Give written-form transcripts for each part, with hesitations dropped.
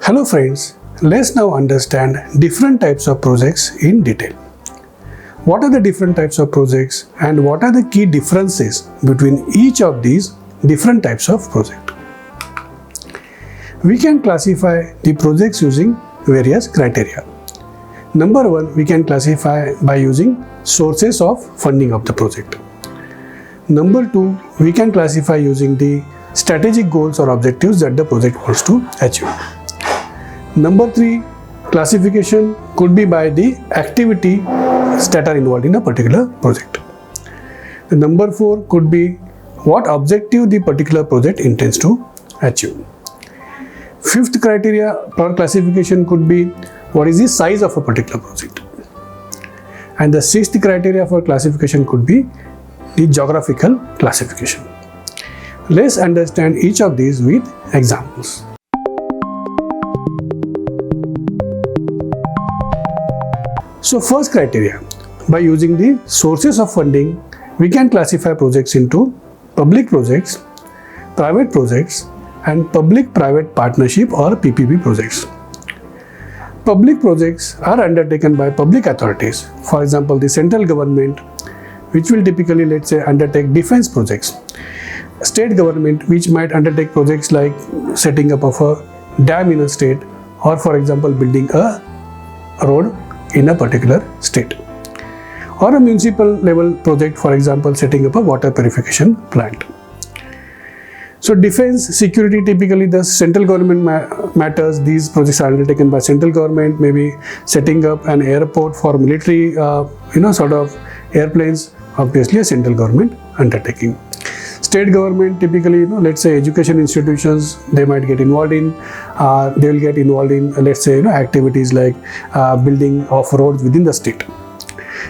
Hello friends, let's now understand different types of projects in detail. What are the different types of projects and what are the key differences between each of these different types of projects? We can classify the projects using various criteria. Number one, we can classify by using sources of funding of the project. Number two, we can classify using the strategic goals or objectives that the project wants to achieve. Number three, classification could be by the activities that are involved in a particular project. The number four could be what objective the particular project intends to achieve. Fifth criteria for classification could be what is the size of a particular project. And the sixth criteria for classification could be the geographical classification. Let's understand each of these with examples. So first criteria, by using the sources of funding, we can classify projects into public projects, private projects, and public-private partnership or PPP projects. Public projects are undertaken by public authorities, for example, the central government, which will typically, let's say, undertake defense projects. State government, which might undertake projects like setting up of a dam in a state, or for example, building a road in a particular state, or a municipal level project, for example, setting up a water purification plant. So defense, security, typically the central government matters. These projects are undertaken by central government, maybe setting up an airport for military, sort of airplanes, obviously a central government undertaking. State government, typically, let's say education institutions, they might get involved in, they will get involved in, let's say, activities like building of roads within the state.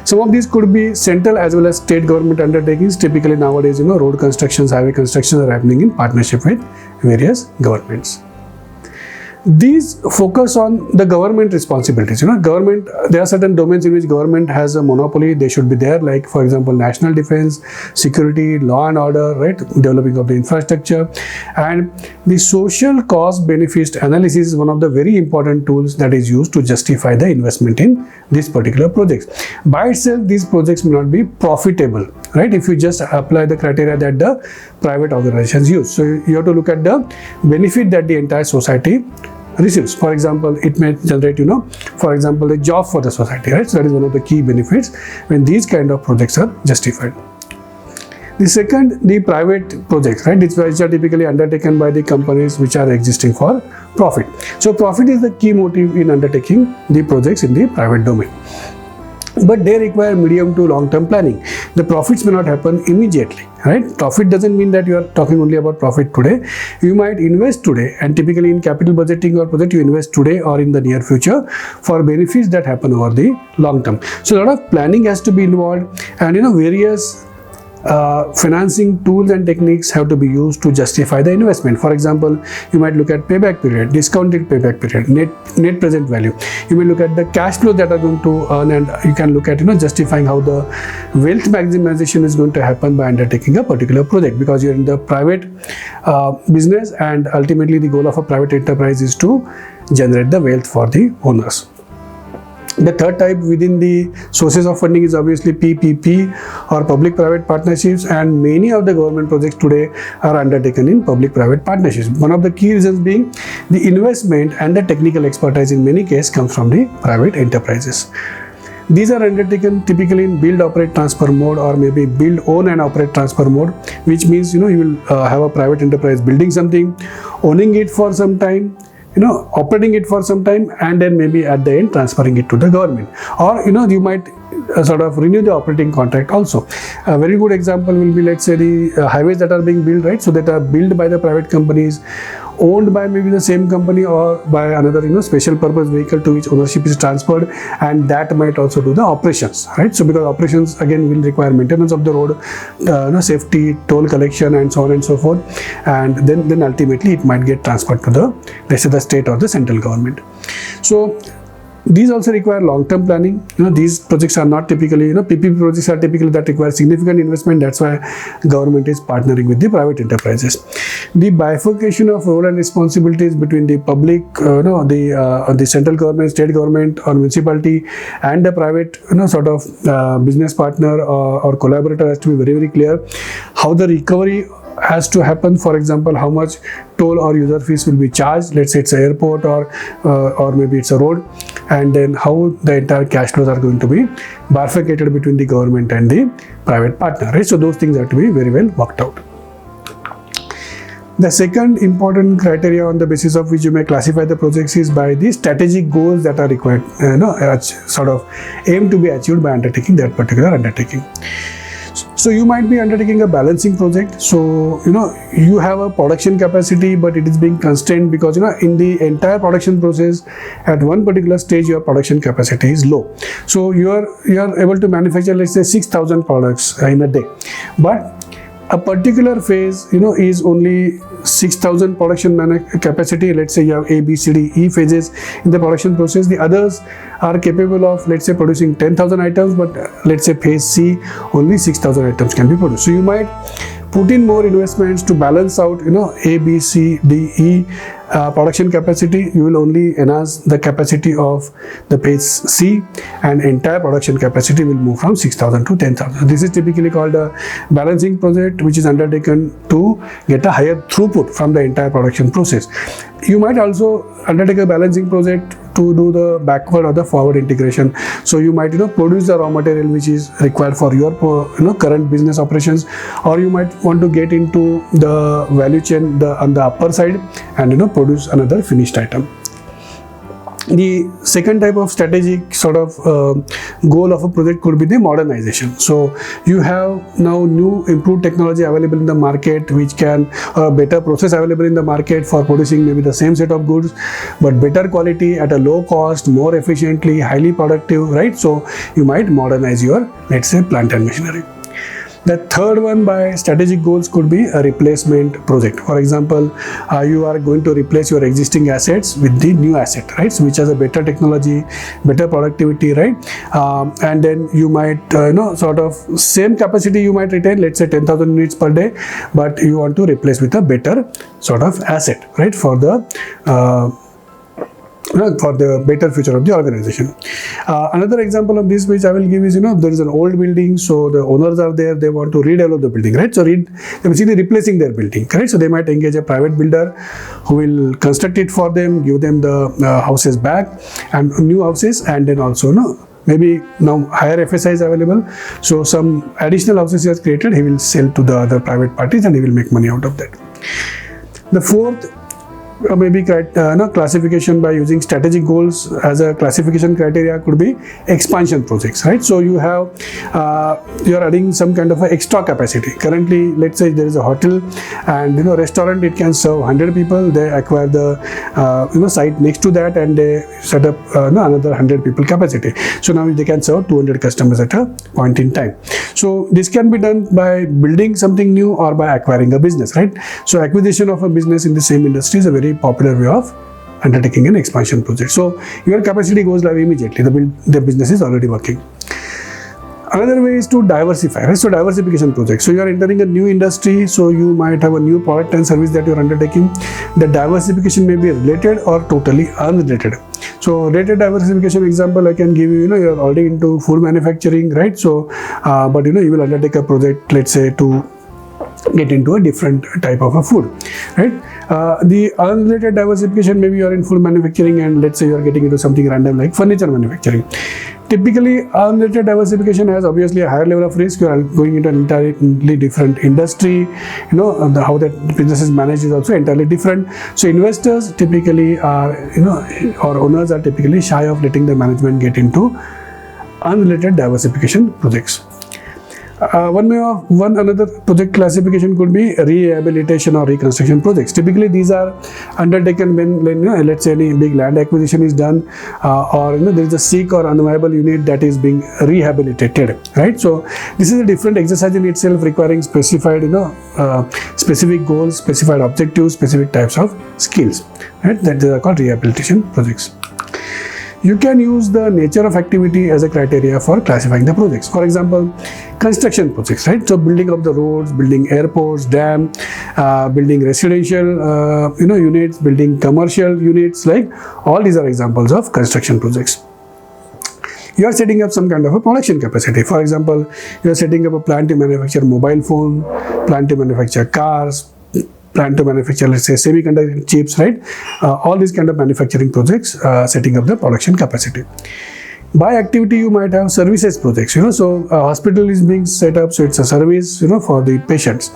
Some of these could be central as well as state government undertakings. Typically nowadays, road constructions, highway constructions are happening in partnership with various governments. These focus on the government responsibilities. Government, there are certain domains in which government has a monopoly. They should be there, like for example, national defense, security, law and order, right? Developing of the infrastructure. And the social cost benefit analysis is one of the very important tools that is used to justify the investment in these particular projects. By itself, these projects may not be profitable, right? If you just apply the criteria that the private organizations use. So you have to look at the benefit that the entire society receives. For example, it may generate, for example, a job for the society, right? So that is one of the key benefits when these kind of projects are justified. The second, the private projects, right? Which are typically undertaken by the companies which are existing for profit. So profit is the key motive in undertaking the projects in the private domain. But they require medium to long-term planning. The profits may not happen immediately, right? Profit doesn't mean that you are talking only about profit today. You might invest today, and typically in capital budgeting or project, you invest today or in the near future for benefits that happen over the long term. So a lot of planning has to be involved, and various financing tools and techniques have to be used to justify the investment. For example, you might look at payback period, discounted payback period, net present value. You may look at the cash flow that are going to earn, and you can look at justifying how the wealth maximization is going to happen by undertaking a particular project, because you're in the private business, and ultimately the goal of a private enterprise is to generate the wealth for the owners. The third type within the sources of funding is obviously PPP or public-private partnerships, and many of the government projects today are undertaken in public-private partnerships. One of the key reasons being the investment and the technical expertise in many cases comes from the private enterprises. These are undertaken typically in build, operate, transfer mode, or maybe build, own and operate, transfer mode, which means you will have a private enterprise building something, owning it for some time, operating it for some time, and then maybe at the end transferring it to the government. Or you might sort of renew the operating contract also. A very good example will be, let's say, the highways that are being built, right? So that are built by the private companies, owned by maybe the same company or by another special purpose vehicle to which ownership is transferred, and that might also do the operations, right? So because operations again will require maintenance of the road, safety, toll collection, and so on and so forth, and then ultimately it might get transferred to the, let's say, the state or the central government. So These also require long-term planning. These projects are not typically, PPP projects are typically that require significant investment. That's why government is partnering with the private enterprises. The bifurcation of role and responsibilities between the public, the central government, state government, or municipality, and the private, sort of business partner or collaborator has to be very, very clear. How the recovery has to happen. For example, how much toll or user fees will be charged. Let's say it's an airport or maybe it's a road, and then how the entire cash flows are going to be bifurcated between the government and the private partner. Right? So those things have to be very well worked out. The second important criteria on the basis of which you may classify the projects is by the strategic goals that are required, sort of aim to be achieved by undertaking that particular undertaking. So you might be undertaking a balancing project. So, you have a production capacity, but it is being constrained because, in the entire production process, at one particular stage, your production capacity is low. So you are able to manufacture, let's say, 6,000 products in a day. But a particular phase, is only 6,000 production capacity. Let's say you have A, B, C, D, E phases in the production process. The others are capable of, let's say, producing 10,000 items, but let's say phase C, only 6,000 items can be produced. So you might put in more investments to balance out, A, B, C, D, E production capacity. You will only enhance the capacity of the phase C, and entire production capacity will move from 6,000 to 10,000. This is typically called a balancing project, which is undertaken to get a higher throughput from the entire production process. You might also undertake a balancing project to do the backward or the forward integration. So you might produce the raw material which is required for your current business operations, or you might want to get into the value chain on the upper side and produce another finished item. The second type of strategic sort of goal of a project could be the modernization. So you have now new improved technology available in the market, which can better process available in the market for producing maybe the same set of goods, but better quality at a low cost, more efficiently, highly productive, right? So you might modernize your, let's say, plant and machinery. The third one by strategic goals could be a replacement project. For example, you are going to replace your existing assets with the new asset, right? So which has a better technology, better productivity, right? And then you might, sort of same capacity you might retain, let's say 10,000 units per day, but you want to replace with a better sort of asset, right? For the better future of the organization. Another example of this which I will give is, there is an old building, so the owners are there, they want to redevelop the building, right? So they're basically replacing their building, correct? So they might engage a private builder who will construct it for them, give them the houses back and new houses, and then also, maybe now higher FSI is available, so some additional houses he has created, he will sell to the other private parties and he will make money out of that. The fourth maybe classification by using strategic goals as a classification criteria could be expansion projects, right? So you have you are adding some kind of a extra capacity. Currently, let's say there is a hotel and restaurant, it can serve 100 people. They acquire the site next to that and they set up another 100 people capacity. So now they can serve 200 customers at a point in time. So this can be done by building something new or by acquiring a business, right? So acquisition of a business in the same industry is a very popular way of undertaking an expansion project. So your capacity goes live immediately. The business is already working. Another way is to diversify, right? So diversification project. So you are entering a new industry, so you might have a new product and service that you are undertaking. The diversification may be related or totally unrelated. So related diversification example I can give you, you are already into food manufacturing, right? So, but you will undertake a project, let's say, to get into a different type of a food, right? The unrelated diversification, maybe you are in food manufacturing and let's say you are getting into something random like furniture manufacturing. Typically, unrelated diversification has obviously a higher level of risk. You are going into an entirely different industry. How that business is managed is also entirely different. So investors typically are, or owners are typically shy of letting the management get into unrelated diversification projects. One another project classification could be rehabilitation or reconstruction projects. Typically, these are undertaken when let's say any big land acquisition is done, or there is a sick or unviable unit that is being rehabilitated, right? So this is a different exercise in itself, requiring specified specific goals, specified objectives, specific types of skills, right? That are called rehabilitation projects. You can use the nature of activity as a criteria for classifying the projects. For example, construction projects, right? So building of the roads, building airports, dam, building residential units, building commercial units, like all these are examples of construction projects. You are setting up some kind of a production capacity. For example, you are setting up a plant to manufacture mobile phone, plant to manufacture cars, plant to manufacture, let's say, semiconductor chips, right? All these kind of manufacturing projects, setting up the production capacity. By activity, you might have services projects, so a hospital is being set up, so it's a service, for the patients.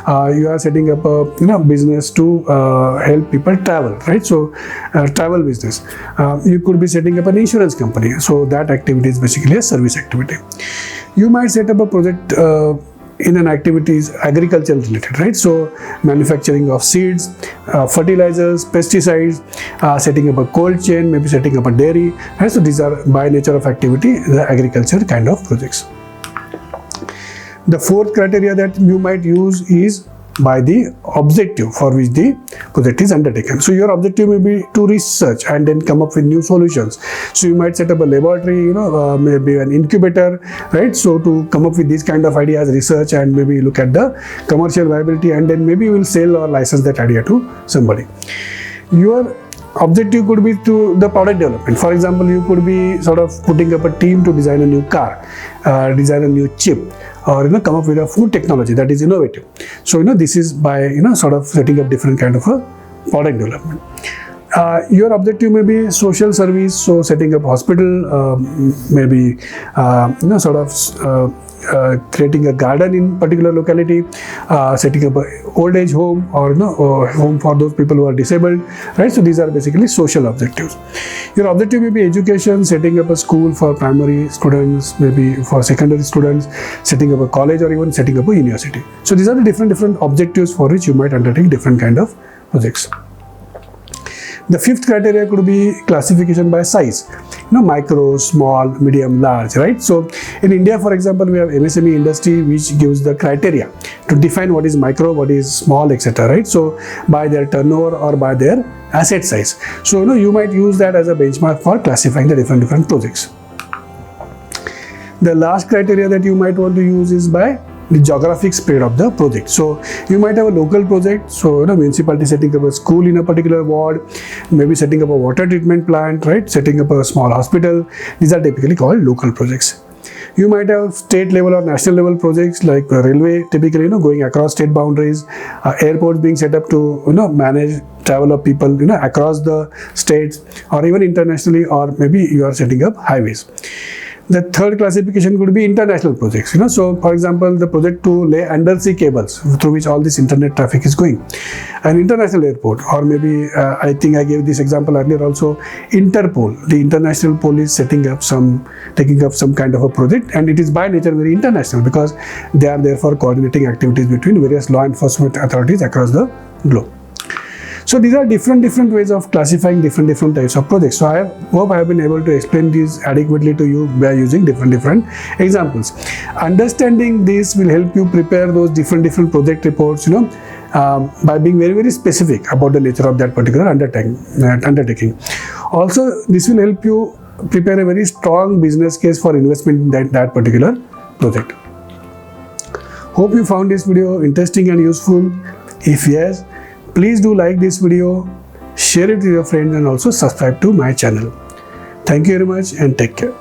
You are setting up a, business to help people travel, right? So, travel business. You could be setting up an insurance company, so that activity is basically a service activity. You might set up a project in an activity is agriculture related, right? So manufacturing of seeds, fertilizers, pesticides, setting up a cold chain, maybe setting up a dairy, right? So these are by nature of activity the agriculture kind of projects. The fourth criteria that you might use is by the objective for which the project is undertaken. So your objective may be to research and then come up with new solutions. So you might set up a laboratory, maybe an incubator, right? So to come up with these kind of ideas, research, and maybe look at the commercial viability, and then maybe you will sell or license that idea to somebody. Your objective could be to the product development. For example, you could be sort of putting up a team to design a new car, design a new chip, or come up with a food technology that is innovative. So this is by sort of setting up different kind of a product development. Your objective may be social service, so setting up hospital, maybe creating a garden in particular locality, setting up a old age home, or home for those people who are disabled, right? So these are basically social objectives. Your objective may be education, setting up a school for primary students, maybe for secondary students, setting up a college, or even setting up a university. So these are the different objectives for which you might undertake different kind of projects. The fifth criteria could be classification by size, micro, small, medium, large, right? So in India, for example, we have MSME industry, which gives the criteria to define what is micro, what is small, etc., right? So by their turnover or by their asset size. So you might use that as a benchmark for classifying the different projects. The last criteria that you might want to use is by the geographic spread of the project. So you might have a local project, so municipality setting up a school in a particular ward, maybe setting up a water treatment plant, right? Setting up a small hospital. These are typically called local projects. You might have state level or national level projects like railway, typically going across state boundaries, airports being set up to manage travel of people across the states, or even internationally, or maybe you are setting up highways. The third classification could be international projects. So for example, the project to lay undersea cables through which all this internet traffic is going, an international airport, or maybe I think I gave this example earlier also, Interpol, the international police taking up some kind of a project, and it is by nature very international because they are therefore coordinating activities between various law enforcement authorities across the globe. So these are different ways of classifying different types of projects. So I hope I have been able to explain this adequately to you by using different examples. Understanding this will help you prepare those different project reports, by being very specific about the nature of that particular undertaking. Also, this will help you prepare a very strong business case for investment in that particular project. Hope you found this video interesting and useful. If yes, please do like this video, share it with your friends, and also subscribe to my channel. Thank you very much and take care.